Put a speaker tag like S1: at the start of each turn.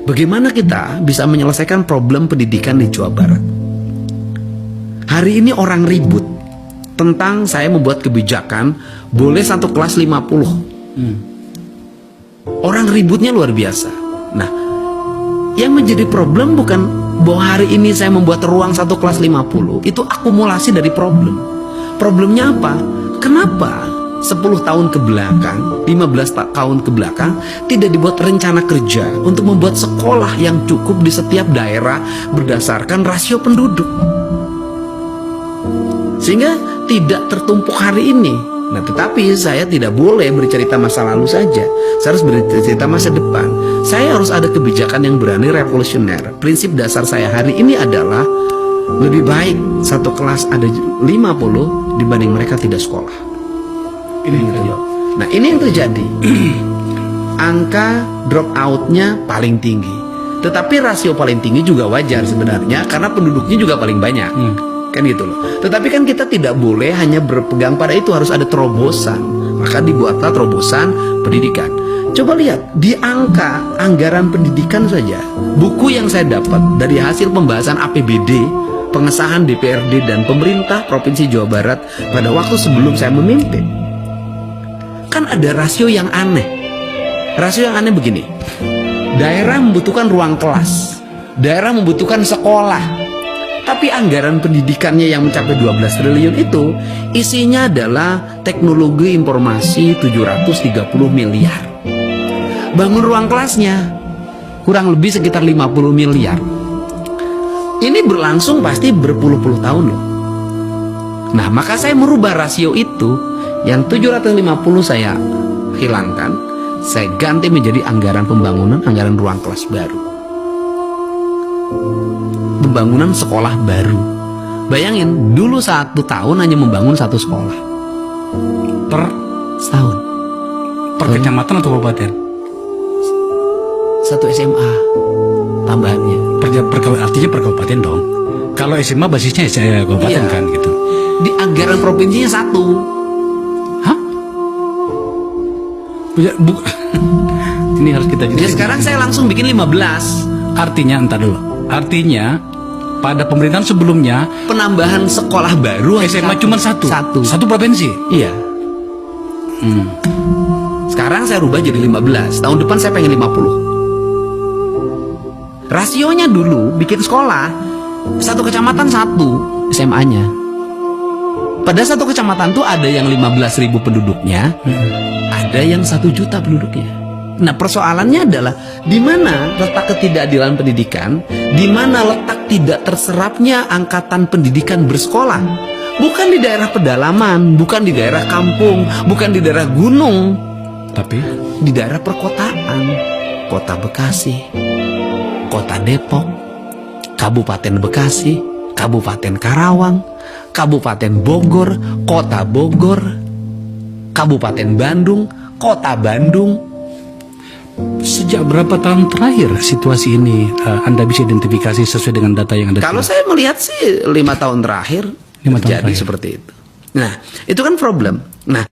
S1: Bagaimana kita bisa menyelesaikan problem pendidikan di Jawa Barat? Hari ini orang ribut tentang saya membuat kebijakan boleh satu kelas 50. Orang ributnya luar biasa. Nah, yang menjadi problem bukan bahwa hari ini saya membuat ruang satu kelas 50, itu akumulasi dari problem. Problemnya apa? Kenapa 10 tahun ke belakang, 15 tahun ke belakang tidak dibuat rencana kerja untuk membuat sekolah yang cukup di setiap daerah berdasarkan rasio penduduk, sehingga tidak tertumpuk hari ini. Nah, tetapi saya tidak boleh bercerita masa lalu saja. Saya harus bercerita masa depan. Saya harus ada kebijakan yang berani revolusioner. Prinsip dasar saya hari ini adalah lebih baik satu kelas ada 50 dibanding mereka tidak sekolah. Ini gitu. Nah, ini yang terjadi. Angka drop out-nya paling tinggi. Tetapi rasio paling tinggi juga wajar sebenarnya karena penduduknya juga paling banyak. Kan gitu loh. Tetapi kan kita tidak boleh hanya berpegang pada itu, harus ada terobosan. Maka dibuatlah terobosan pendidikan. Coba lihat di angka anggaran pendidikan saja. Buku yang saya dapat dari hasil pembahasan APBD, pengesahan DPRD dan pemerintah Provinsi Jawa Barat pada waktu sebelum saya memimpin, kan ada rasio yang aneh. Rasio yang aneh begini. Daerah membutuhkan ruang kelas, daerah membutuhkan sekolah, tapi anggaran pendidikannya yang mencapai 12 triliun itu isinya adalah teknologi informasi 730 miliar. Bangun ruang kelasnya kurang lebih sekitar 50 miliar. Ini berlangsung pasti berpuluh-puluh tahun loh. Nah, maka saya merubah rasio itu, yang 750 saya hilangkan, saya ganti menjadi anggaran pembangunan, anggaran ruang kelas baru, pembangunan sekolah baru. Bayangin, dulu 1 tahun hanya membangun 1 sekolah per setahun.
S2: Per kecamatan atau kabupaten?
S1: 1 SMA tambahannya.
S2: Artinya per kabupaten dong. Kalau SMA basisnya kabupaten kan gitu.
S1: Di anggaran provinsinya 1.
S2: Hah? Ini harus kita
S1: Ya, sekarang saya langsung bikin 15.
S2: Artinya, entar dulu. Artinya pada pemerintahan sebelumnya
S1: Penambahan sekolah baru
S2: SMA cuma satu provinsi.
S1: Iya. Sekarang saya rubah jadi 15. Tahun depan saya pengen 50. Rasionya dulu bikin sekolah 1 kecamatan 1 SMA-nya. Pada 1 kecamatan tuh ada yang 15.000 penduduknya, ada yang 1 juta penduduknya. Nah, persoalannya adalah di mana letak ketidakadilan pendidikan, di mana letak tidak terserapnya angkatan pendidikan bersekolah. Bukan di daerah pedalaman, bukan di daerah kampung, bukan di daerah gunung,
S2: Tapi
S1: di daerah perkotaan. Kota Bekasi, Kota Depok, Kabupaten Bekasi, Kabupaten Karawang, Kabupaten Bogor, Kota Bogor, Kabupaten Bandung, Kota Bandung.
S2: sejak berapa tahun terakhir situasi ini Anda bisa identifikasi sesuai dengan data yang Anda
S1: Kalau saya melihat sih 5 tahun terakhir
S2: 5 tahun
S1: terjadi
S2: terakhir.
S1: seperti itu. Nah, itu kan problem. Nah,